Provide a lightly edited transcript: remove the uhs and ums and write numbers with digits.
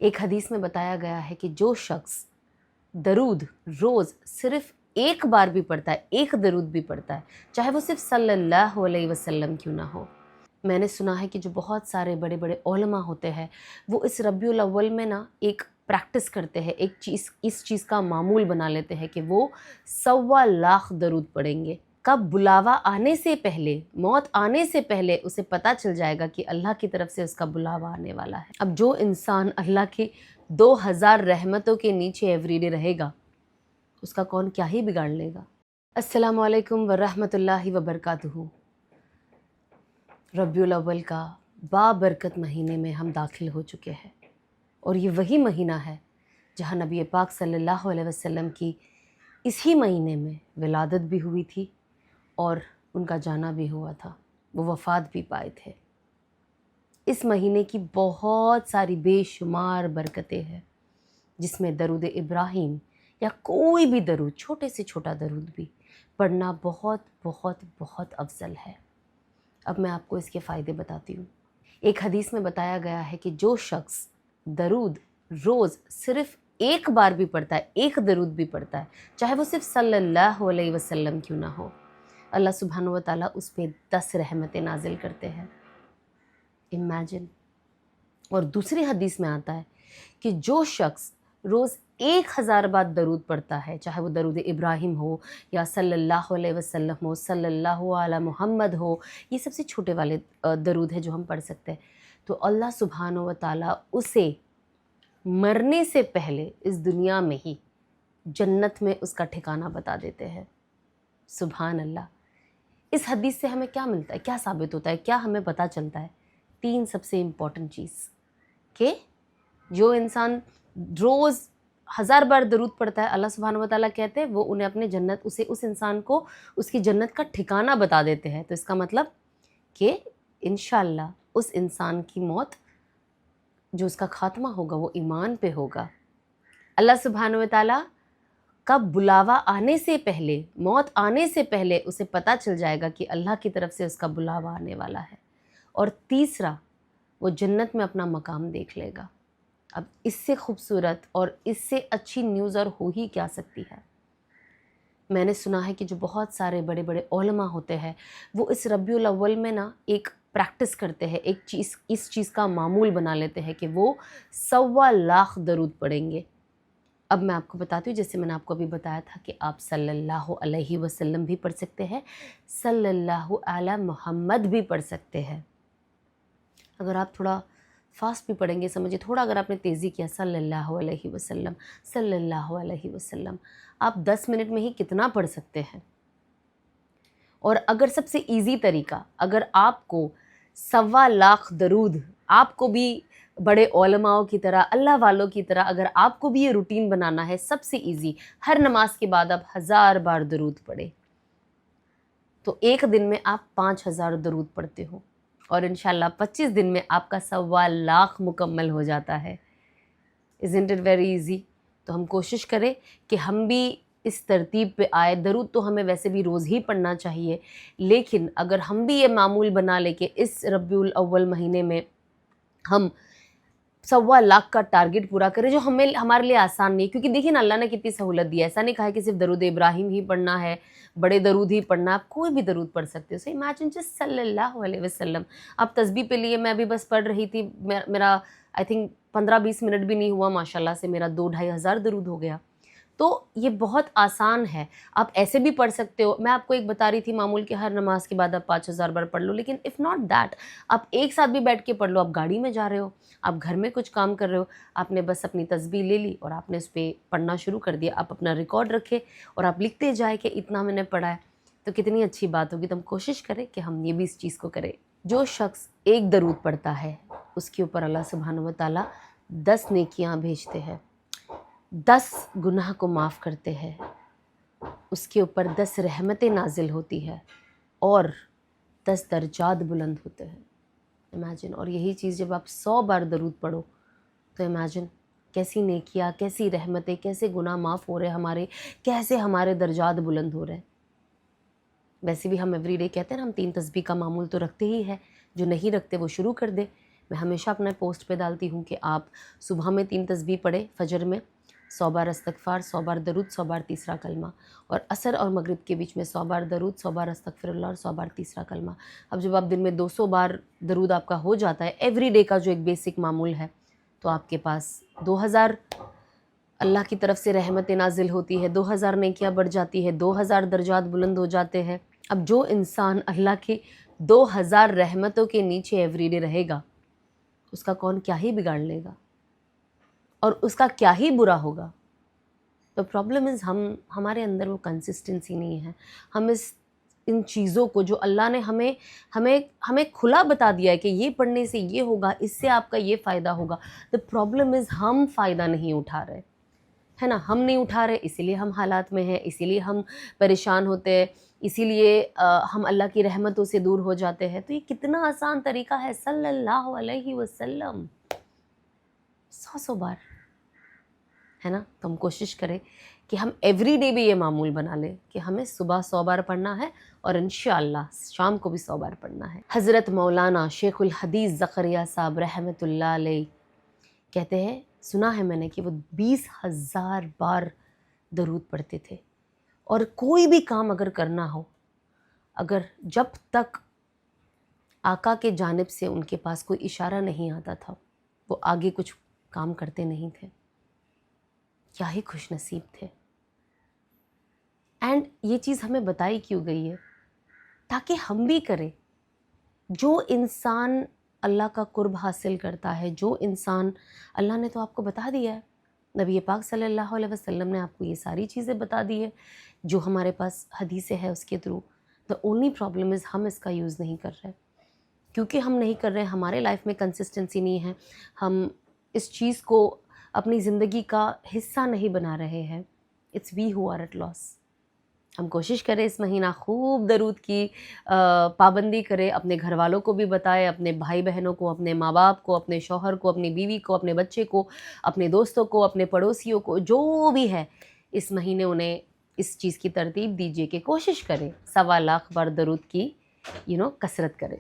ایک حدیث میں بتایا گیا ہے کہ جو شخص درود روز صرف ایک بار بھی پڑھتا ہے، ایک درود بھی پڑھتا ہے، چاہے وہ صرف صلی اللہ علیہ وسلم کیوں نہ ہو۔ میں نے سنا ہے کہ جو بہت سارے بڑے بڑے علماء ہوتے ہیں وہ اس ربیع الاول میں نا ایک پریکٹس کرتے ہیں، اس چیز کا معمول بنا لیتے ہیں کہ وہ 1.25 درود پڑھیں گے۔ کب بلاوا آنے سے پہلے، موت آنے سے پہلے اسے پتہ چل جائے گا کہ اللہ کی طرف سے اس کا بلاوا آنے والا ہے۔ اب جو انسان اللہ کی 2000 رحمتوں کے نیچے ایوری ڈے رہے گا، اس کا کون کیا ہی بگاڑ لے گا۔ السلام علیکم ورحمۃ اللہ وبرکاتہ۔ ربیع الاول کا بابرکت مہینے میں ہم داخل ہو چکے ہیں، اور یہ وہی مہینہ ہے جہاں نبی پاک صلی اللہ علیہ وسلم کی اسی مہینے میں ولادت بھی ہوئی تھی اور ان کا جانا بھی ہوا تھا، وہ وفات بھی پائے تھے۔ اس مہینے کی بہت ساری بے شمار برکتیں ہیں، جس میں درود ابراہیم یا کوئی بھی درود، چھوٹے سے چھوٹا درود بھی پڑھنا بہت بہت بہت افضل ہے۔ اب میں آپ کو اس کے فائدے بتاتی ہوں۔ ایک حدیث میں بتایا گیا ہے کہ جو شخص درود روز صرف ایک بار بھی پڑھتا ہے، ایک درود بھی پڑھتا ہے، چاہے وہ صرف صلی اللہ علیہ وسلم کیوں نہ ہو، اللہ سبحانہ و تعالیٰ اس پہ 10 رحمتیں نازل کرتے ہیں۔ امیجن۔ اور دوسری حدیث میں آتا ہے کہ جو شخص روز 1000 بار درود پڑھتا ہے، چاہے وہ درود ابراہیم ہو یا صلی اللہ علیہ وسلم ہو، صلی اللہ علی محمد ہو، یہ سب سے چھوٹے والے درود ہیں جو ہم پڑھ سکتے ہیں، تو اللہ سبحانہ و تعالیٰ اسے مرنے سے پہلے اس دنیا میں ہی جنت میں اس کا ٹھکانہ بتا دیتے ہیں۔ سبحان اللہ۔ اس حدیث سے ہمیں کیا ملتا ہے، کیا ثابت ہوتا ہے، کیا ہمیں پتہ چلتا ہے؟ 3 سب سے امپورٹنٹ چیز کہ جو انسان روز 1000 بار درود پڑھتا ہے، اللہ سبحانہ و تعالیٰ کہتے ہیں وہ انہیں اپنے جنت، اس انسان کو اس کی جنت کا ٹھکانہ بتا دیتے ہیں۔ تو اس کا مطلب کہ انشاءاللہ اس انسان کی موت، جو اس کا خاتمہ ہوگا، وہ ایمان پہ ہوگا۔ اللہ سبحانہ و تعالیٰ کب بلاوا آنے سے پہلے، موت آنے سے پہلے اسے پتہ چل جائے گا کہ اللہ کی طرف سے اس کا بلاوا آنے والا ہے۔ اور تیسرا، وہ جنت میں اپنا مقام دیکھ لے گا۔ اب اس سے خوبصورت اور اس سے اچھی نیوز اور ہو ہی کیا سکتی ہے؟ میں نے سنا ہے کہ جو بہت سارے بڑے بڑے علماء ہوتے ہیں وہ اس ربیع الاول میں نا ایک پریکٹس کرتے ہیں، اس چیز کا معمول بنا لیتے ہیں کہ وہ 1.25 درود پڑھیں گے۔ اب میں آپ کو بتاتی ہوں، جیسے میں نے آپ کو ابھی بتایا تھا کہ آپ صلی اللہ علیہ وسلم بھی پڑھ سکتے ہیں، صلی اللہ علی محمد بھی پڑھ سکتے ہیں۔ اگر آپ تھوڑا فاسٹ بھی پڑھیں گے، سمجھے تھوڑا اگر آپ نے تیزی کیا، صلی اللہ علیہ وسلم، صلی اللہ علیہ وسلم، آپ 10 منٹ میں ہی کتنا پڑھ سکتے ہیں۔ اور اگر سب سے ایزی طریقہ، اگر آپ کو 1.25 درود، آپ کو بھی بڑے علماء کی طرح، اللہ والوں کی طرح، اگر آپ کو بھی یہ روٹین بنانا ہے، سب سے ایزی، ہر نماز کے بعد آپ 1000 بار درود پڑھیں، تو ایک دن میں آپ 5000 درود پڑھتے ہو، اور انشاءاللہ 25 دن میں آپ کا 1.25 مکمل ہو جاتا ہے۔ Isn't it very easy؟ تو ہم کوشش کریں کہ ہم بھی اس ترتیب پہ آئے۔ درود تو ہمیں ویسے بھی روز ہی پڑھنا چاہیے، لیکن اگر ہم بھی یہ معمول بنا لیں کہ اس ربیع الاول مہینے میں ہم 1.25 کا ٹارگٹ پورا کریں، جو ہمارے لیے آسان نہیں ہے، کیونکہ دیکھیں نا اللہ نے کتنی سہولت دی ہے۔ ایسا نہیں کہا ہے کہ صرف درود ابراہیم ہی پڑھنا ہے، بڑے درود ہی پڑھنا، آپ کوئی بھی درود پڑھ سکتے ہو۔ سو امیجن جسٹ صلی اللہ علیہ وسلم۔ آپ تسبیح پہ لیے، میں ابھی بس پڑھ رہی تھی، میرا آئی تھنک 15-20 منٹ بھی نہیں ہوا، ماشاءاللہ سے میرا 2-2.5 ہزار درود ہو گیا۔ تو یہ بہت آسان ہے، آپ ایسے بھی پڑھ سکتے ہو۔ میں آپ کو ایک بتا رہی تھی معمول کہ ہر نماز کے بعد آپ 5000 بار پڑھ لو، لیکن اف ناٹ دیٹ، آپ ایک ساتھ بھی بیٹھ کے پڑھ لو۔ آپ گاڑی میں جا رہے ہو، آپ گھر میں کچھ کام کر رہے ہو، آپ نے بس اپنی تسبیح لے لی اور آپ نے اس پہ پڑھنا شروع کر دیا۔ آپ اپنا ریکارڈ رکھے اور آپ لکھتے جائے کہ اتنا میں نے پڑھا ہے، تو کتنی اچھی بات ہوگی۔ تو ہم کوشش کریں کہ ہم یہ بھی اس چیز کو کریں۔ جو شخص ایک درود پڑھتا ہے، اس کے اوپر اللہ سبحانہ و تعالیٰ 10 نیکیاں بھیجتے ہیں، 10 گناہ کو معاف کرتے ہیں، اس کے اوپر 10 رحمتیں نازل ہوتی ہے، اور 10 درجات بلند ہوتے ہیں۔ امیجن۔ اور یہی چیز جب آپ 100 بار درود پڑھو تو امیجن کیسی نیکیاں، کیسی رحمتیں، کیسے گناہ معاف ہو رہے ہمارے، کیسے ہمارے درجات بلند ہو رہے ہیں۔ ویسے بھی ہم ایوری ڈے کہتے ہیں نا، ہم 3 تسبیح کا معمول تو رکھتے ہی ہے، جو نہیں رکھتے وہ شروع کر دے۔ میں ہمیشہ اپنے پوسٹ پہ ڈالتی ہوں کہ آپ صبح میں 3 تسبیح پڑھیں فجر میں، 100 بار استغفار، 100 بار درود، 100 بار تیسرا کلمہ، اور عصر اور مغرب کے بیچ میں 100 بار درود، 100 بار استغفر اللہ اور 100 بار تیسرا کلمہ۔ اب جب آپ دن میں 200 بار درود آپ کا ہو جاتا ہے ایوری ڈے کا جو ایک بیسک معمول ہے، تو آپ کے پاس 2000 اللہ کی طرف سے رحمت نازل ہوتی ہے، 2000 نیکیاں بڑھ جاتی ہے، 2000 درجات بلند ہو جاتے ہیں۔ اب جو انسان اللہ کی 2000 رحمتوں کے نیچے ایوری ڈے رہے گا، اس کا کون کیا ہی بگاڑ لے گا اور اس کا کیا ہی برا ہوگا۔ تو پرابلم از ہمارے اندر وہ کنسسٹنسی نہیں ہے۔ ہم ان چیزوں کو جو اللہ نے ہمیں کھلا بتا دیا ہے کہ یہ پڑھنے سے یہ ہوگا، اس سے آپ کا یہ فائدہ ہوگا، the پرابلم از ہم فائدہ نہیں اٹھا رہے، ہے نا؟ ہم نہیں اٹھا رہے، اسی لیے ہم حالات میں ہیں، اسی لیے ہم پریشان ہوتے ہیں، اسی لیے ہم اللہ کی رحمتوں سے دور ہو جاتے ہیں۔ تو یہ کتنا آسان طریقہ ہے، صلی اللہ علیہ وسلم 100 بار، ہے نا؟ تو ہم کوشش کریں کہ ہم ایوری ڈے بھی یہ معمول بنا لیں کہ ہمیں صبح 100 بار پڑھنا ہے اور انشاءاللہ شام کو بھی 100 بار پڑھنا ہے۔ حضرت مولانا شیخ الحدیث زکریا صاحب رحمۃ اللہ علیہ کہتے ہیں، سنا ہے میں نے کہ وہ 20,000 بار درود پڑھتے تھے، اور کوئی بھی کام اگر کرنا ہو، اگر جب تک آقا کے جانب سے ان کے پاس کوئی اشارہ نہیں آتا تھا، وہ آگے کچھ کام کرتے نہیں تھے۔ کیا ہی خوش نصیب تھے۔ اینڈ یہ چیز ہمیں بتائی کیوں گئی ہے؟ تاکہ ہم بھی کریں۔ جو انسان اللہ کا قرب حاصل کرتا ہے، جو انسان، اللہ نے تو آپ کو بتا دیا ہے، نبی پاک صلی اللہ علیہ وسلم نے آپ کو یہ ساری چیزیں بتا دی ہے جو ہمارے پاس حدیثیں ہے اس کے through. the only problem is ہم اس کا یوز نہیں کر رہے، کیونکہ ہم نہیں کر رہے، ہمارے لائف میں کنسسٹنسی نہیں ہے، ہم اس چیز کو اپنی زندگی کا حصہ نہیں بنا رہے ہیں۔ It's we who are at loss. ہم کوشش کریں اس مہینہ خوب درود کی پابندی کریں، اپنے گھر والوں کو بھی بتائیں، اپنے بھائی بہنوں کو، اپنے ماں باپ کو، اپنے شوہر کو، اپنی بیوی کو، اپنے بچے کو، اپنے دوستوں کو، اپنے پڑوسیوں کو، جو بھی ہے اس مہینے انہیں اس چیز کی ترتیب دیجیے کہ کوشش کریں 1.25 لاکھ بار درود کی کثرت کریں۔